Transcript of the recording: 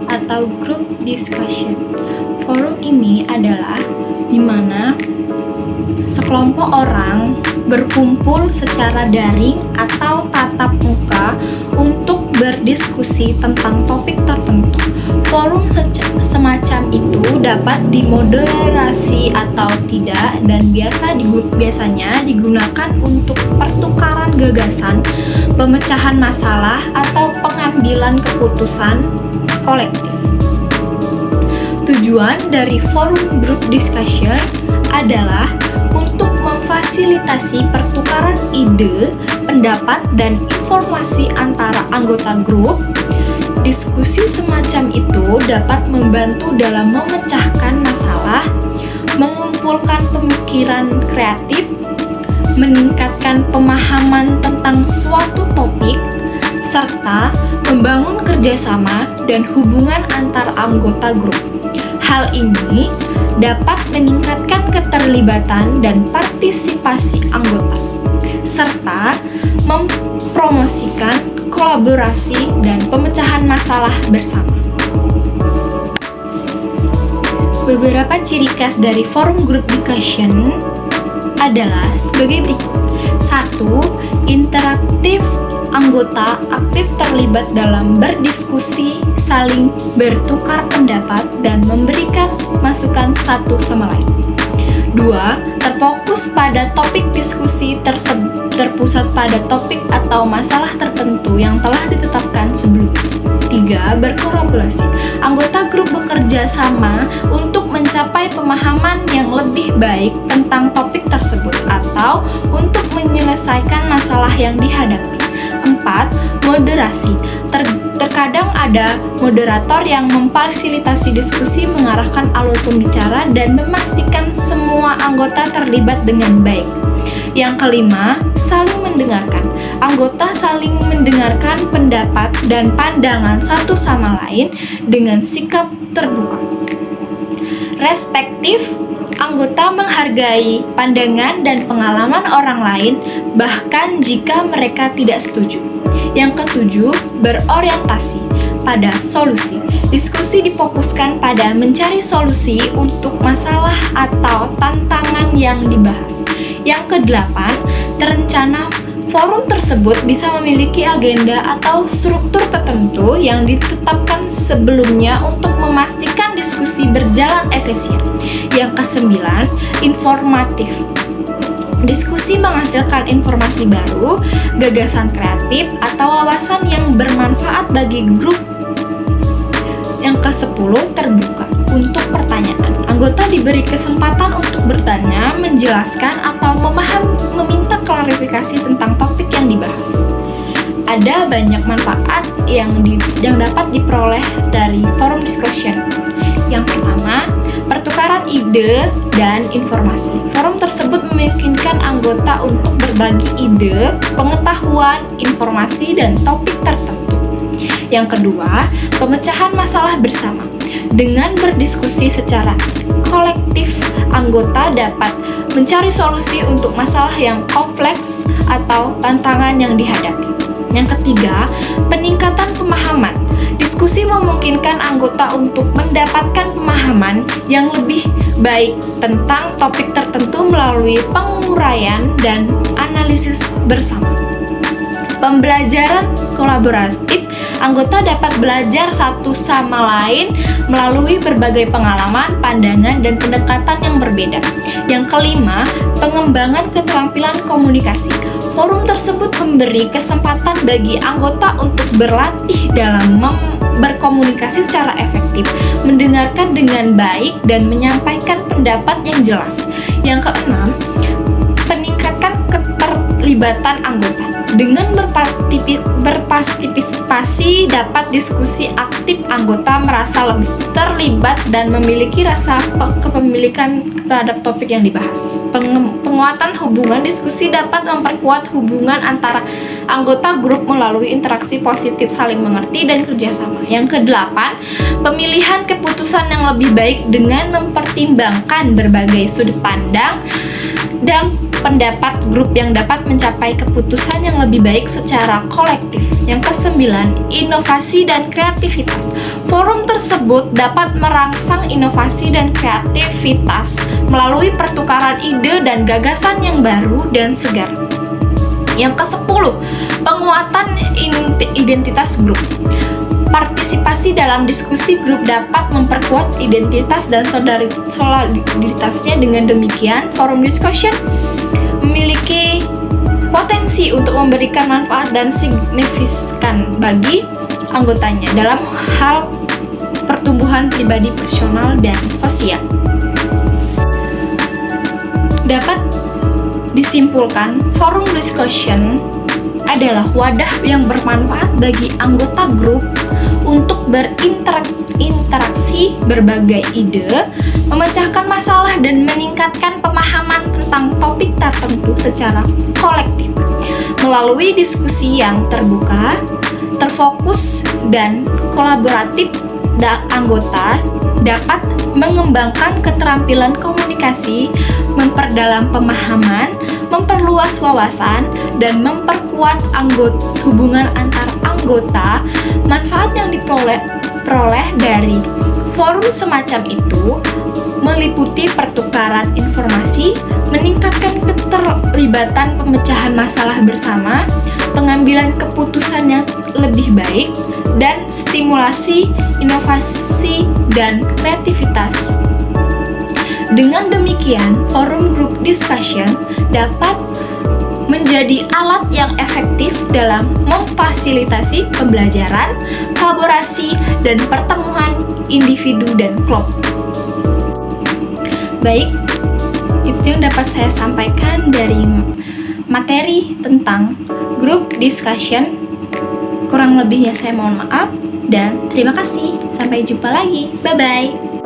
atau group discussion. Forum ini adalah di mana sekelompok orang berkumpul secara daring atau tatap muka untuk berdiskusi tentang topik tertentu. Forum semacam itu dapat dimoderasi atau tidak dan biasanya digunakan untuk pertukaran gagasan, pemecahan masalah, atau pengambilan keputusan kolektif. Tujuan dari forum group discussion adalah untuk memfasilitasi pertukaran ide, pendapat, dan informasi antara anggota grup. Diskusi semacam itu dapat membantu dalam memecahkan masalah, mengumpulkan pemikiran kreatif, meningkatkan pemahaman tentang suatu topik, serta membangun kerjasama dan hubungan antar anggota grup. Hal ini dapat meningkatkan keterlibatan dan partisipasi anggota, serta mempromosikan kolaborasi dan pemecahan masalah bersama. Beberapa ciri khas dari forum group discussion adalah sebagai berikut. 1. Interaktif. Anggota aktif terlibat dalam berdiskusi, saling bertukar pendapat, dan memberikan masukan satu sama lain. 2. Terfokus pada topik diskusi terpusat pada topik atau masalah tertentu yang telah ditetapkan sebelumnya. 3. Berkolaborasi. Anggota grup bekerja sama untuk mencapai pemahaman yang lebih baik tentang topik tersebut atau untuk menyelesaikan masalah yang dihadapi. 4. Moderasi. Terkadang ada moderator yang memfasilitasi diskusi, mengarahkan alur pembicara, dan memastikan semua anggota terlibat dengan baik. Yang kelima, saling mendengarkan. Anggota saling mendengarkan pendapat dan pandangan satu sama lain dengan sikap terbuka. Respektif. Anggota menghargai pandangan dan pengalaman orang lain, bahkan jika mereka tidak setuju. Yang ketujuh, berorientasi pada solusi. Diskusi difokuskan pada mencari solusi untuk masalah atau tantangan yang dibahas. Yang kedelapan, terencana. Forum tersebut bisa memiliki agenda atau struktur tertentu yang ditetapkan sebelumnya untuk memastikan diskusi berjalan efisien. Yang kesembilan, informatif. Diskusi menghasilkan informasi baru, gagasan kreatif, atau wawasan yang bermanfaat bagi grup. Yang ke-10, terbuka untuk pertanyaan. Anggota diberi kesempatan untuk bertanya, menjelaskan, atau meminta klarifikasi tentang topik yang dibahas. Ada banyak manfaat yang dapat diperoleh dari forum discussion. Yang pertama, pertukaran ide dan informasi. Forum tersebut memungkinkan anggota untuk berbagi ide, pengetahuan, informasi, dan topik tertentu. Yang kedua, pemecahan masalah bersama. Dengan berdiskusi secara kolektif, anggota dapat mencari solusi untuk masalah yang kompleks atau tantangan yang dihadapi. Yang ketiga, peningkatan pemahaman. Diskusi memungkinkan anggota untuk mendapatkan pemahaman yang lebih baik tentang topik tertentu melalui penguraian dan analisis bersama. Pembelajaran kolaboratif. Anggota dapat belajar satu sama lain melalui berbagai pengalaman, pandangan, dan pendekatan yang berbeda. Yang kelima, pengembangan keterampilan komunikasi. Forum tersebut memberi kesempatan bagi anggota untuk berlatih dalam berkomunikasi secara efektif, mendengarkan dengan baik, dan menyampaikan pendapat yang jelas. Yang keenam, peningkatan keterlibatan anggota. Dengan berpartisipasi dapat diskusi aktif, anggota merasa lebih terlibat dan memiliki rasa kepemilikan terhadap topik yang dibahas. Penguatan hubungan. Diskusi dapat memperkuat hubungan antara anggota grup melalui interaksi positif, saling mengerti, dan kerjasama. Yang kedelapan, pemilihan keputusan yang lebih baik dengan mempertimbangkan berbagai sudut pandang dan pendapat grup yang dapat mencapai keputusan yang lebih baik secara kolektif. Yang kesembilan, inovasi dan kreativitas. Forum tersebut dapat merangsang inovasi dan kreativitas melalui pertukaran ide dan gagasan yang baru dan segar. Yang ke-10, penguatan identitas grup. Partisipasi dalam diskusi grup dapat memperkuat identitas dan solidaritasnya. Dengan demikian, forum discussion memiliki potensi untuk memberikan manfaat dan signifikan bagi anggotanya dalam hal pertumbuhan pribadi, personal, dan sosial. Dapat disimpulkan, forum discussion adalah wadah yang bermanfaat bagi anggota grup untuk berinteraksi berbagai ide, memecahkan masalah, dan meningkatkan pemahaman tentang topik tertentu secara kolektif. Melalui diskusi yang terbuka, terfokus, dan kolaboratif, anggota dapat mengembangkan keterampilan komunikasi, memperdalam pemahaman, memperluas wawasan, dan memperkuat hubungan antar anggota. Manfaat yang diperoleh dari forum semacam itu meliputi pertukaran informasi, meningkatkan keterlibatan pemecahan masalah bersama, pengambilan keputusan yang lebih baik, dan stimulasi inovasi dan kreativitas. Dengan demikian, forum group discussion dapat menjadi alat yang efektif dalam memfasilitasi pembelajaran, kolaborasi, dan pertemuan individu dan kelompok. Baik, itu yang dapat saya sampaikan dari materi tentang group discussion. Kurang lebihnya saya mohon maaf dan terima kasih. Sampai jumpa lagi. Bye-bye.